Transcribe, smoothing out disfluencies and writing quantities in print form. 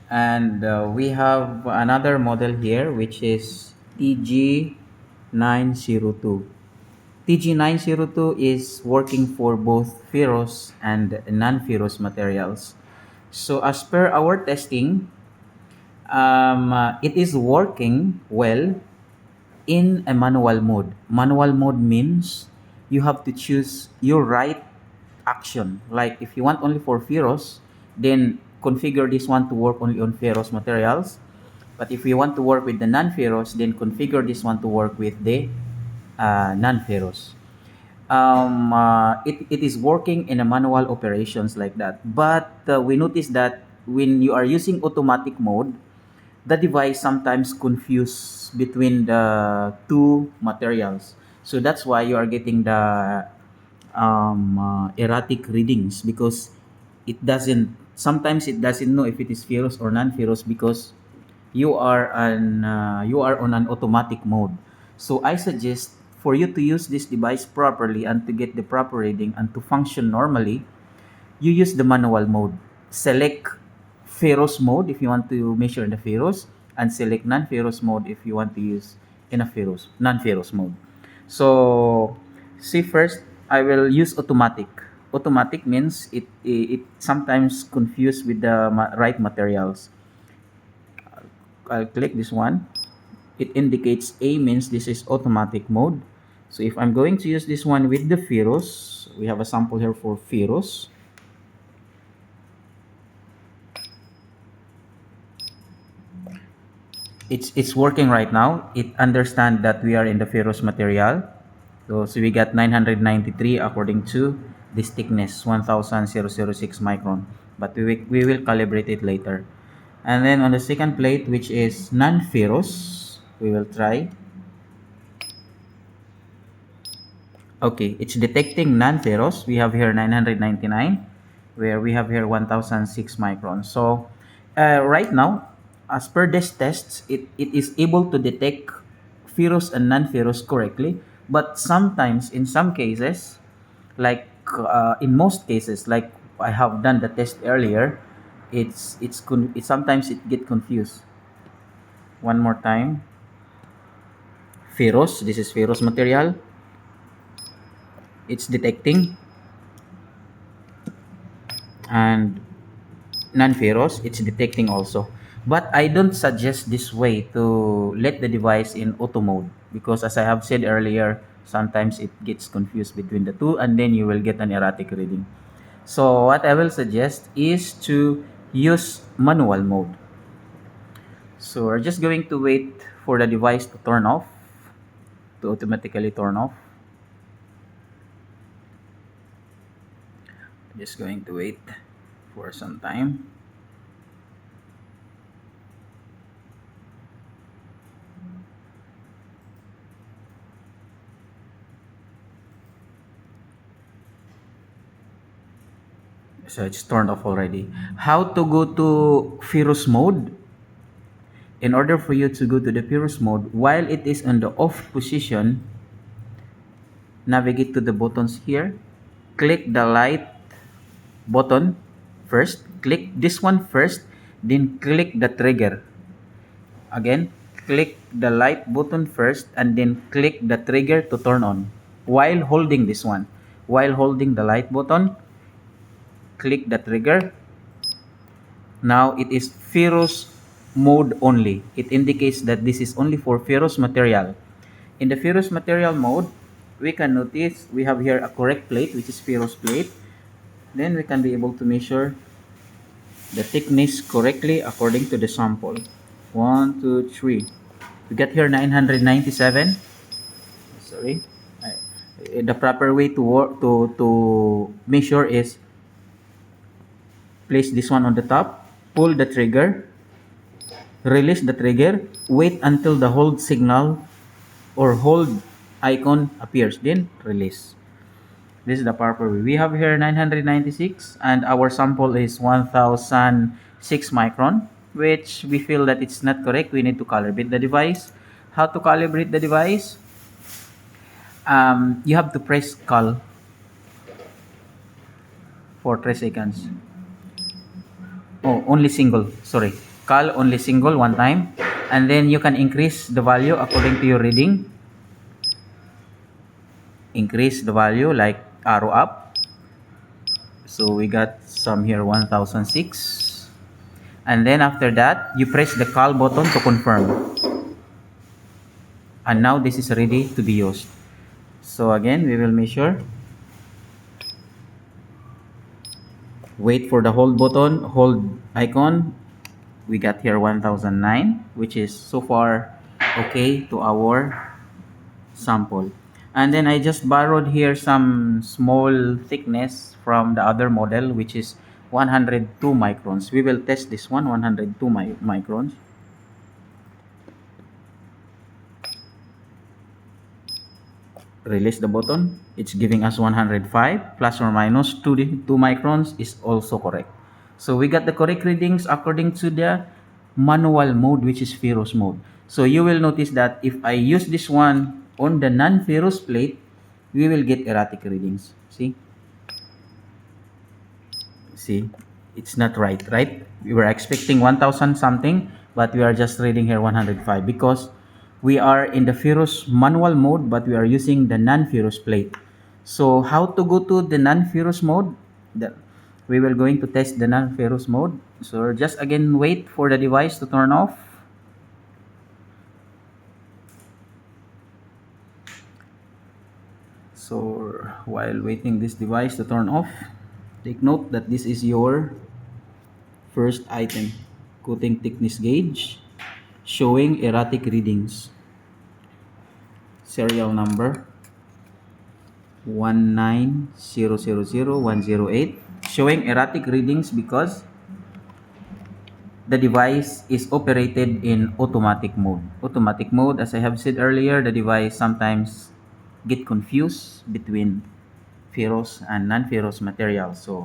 And we have another model here, which is TG902. TG902 is working for both ferrous and non-ferrous materials. So as per our testing, it is working well in a manual mode. Manual mode means you have to choose your right action. Like if you want only for ferrous, then configure this one to work only on ferrous materials. But if you want to work with the non-ferrous, then configure this one to work with the non-ferrous. It is working in a manual operations like that. But we notice that when you are using automatic mode, the device sometimes confuse between the two materials. So that's why you are getting the erratic readings, because sometimes it doesn't know if it is ferrous or non-ferrous, because you are on an automatic mode. So I suggest for you to use this device properly and to get the proper reading and to function normally, you use the manual mode. Select ferrous mode if you want to measure in the ferrous, and select non-ferrous mode if you want to use in a non-ferrous mode. So, see first, I will use automatic. Automatic means it sometimes confused with the right materials. I'll click this one. It indicates A means this is automatic mode. So if I'm going to use this one with the ferrous, we have a sample here for ferrous. It's working right now. It understand that we are in the ferrous material. So we got 993 according to this thickness, 1006 micron. But we will calibrate it later. And then on the second plate, which is non-ferrous, we will try. Okay, it's detecting non-ferrous. We have here 999, where we have here 1006 microns. So right now, as per these tests, it is able to detect ferrous and non-ferrous correctly. But sometimes, in some cases, like in most cases, like I have done the test earlier, it sometimes it get confused. One more time, ferrous. This is ferrous material. It's detecting, and non-ferrous, it's detecting also. But I don't suggest this way to let the device in auto mode, because as I have said earlier, sometimes it gets confused between the two and then you will get an erratic reading. So what I will suggest is to use manual mode. So we're just going to wait for the device to turn off, to automatically turn off. Just going to wait for some time. So it's turned off already. How to go to ferrous mode? In order for you to go to the ferrous mode, while it is on the off position, navigate to the buttons here. Click the light button first. Click this one first, then click the trigger. Again, click the light button first and then click the trigger to turn on. While holding this one, while holding the light button, click the trigger. Now it is ferrous mode only. It indicates that this is only for ferrous material. In the ferrous material mode, we can notice we have here a correct plate, which is ferrous plate. Then we can be able to measure the thickness correctly according to the sample. 1, 2, 3. We get here 997. Sorry. The proper way to work to measure is place this one on the top, pull the trigger, release the trigger, wait until the hold signal or hold icon appears, then release. This is the proper way. We have here 996 and our sample is 1006 micron, which we feel that it's not correct. We need to calibrate the device. How to calibrate the device? You have to press cal for 3 seconds. Oh, only single. Sorry. call only single one time, and then you can increase the value according to your reading. Increase the value like arrow up. So we got some here 1006, and then after that you press the call button to confirm, and now this is ready to be used. So again, we will measure. Wait for the hold button, hold icon. We got here 1009, which is so far okay to our sample. And then I just borrowed here some small thickness from the other model, which is 102 microns. We will test this one, 102 microns. Release the button. It's giving us 105 plus or minus 2 microns is also correct. So we got the correct readings according to the manual mode, which is ferrous mode. So you will notice that if I use this one on the non-ferrous plate, we will get erratic readings. See, it's not right. We were expecting 1000 something, but we are just reading here 105 because we are in the ferrous manual mode, but we are using the non-ferrous plate. So how to go to the non-ferrous mode? We will going to test the non-ferrous mode. So just again wait for the device to turn off. So while waiting this device to turn off, take note that this is your first item, coating thickness gauge, showing erratic readings. Serial number 190000108, showing erratic readings because the device is operated in automatic mode. Automatic mode, as I have said earlier, the device sometimes get confused between ferrous and non-ferrous materials. So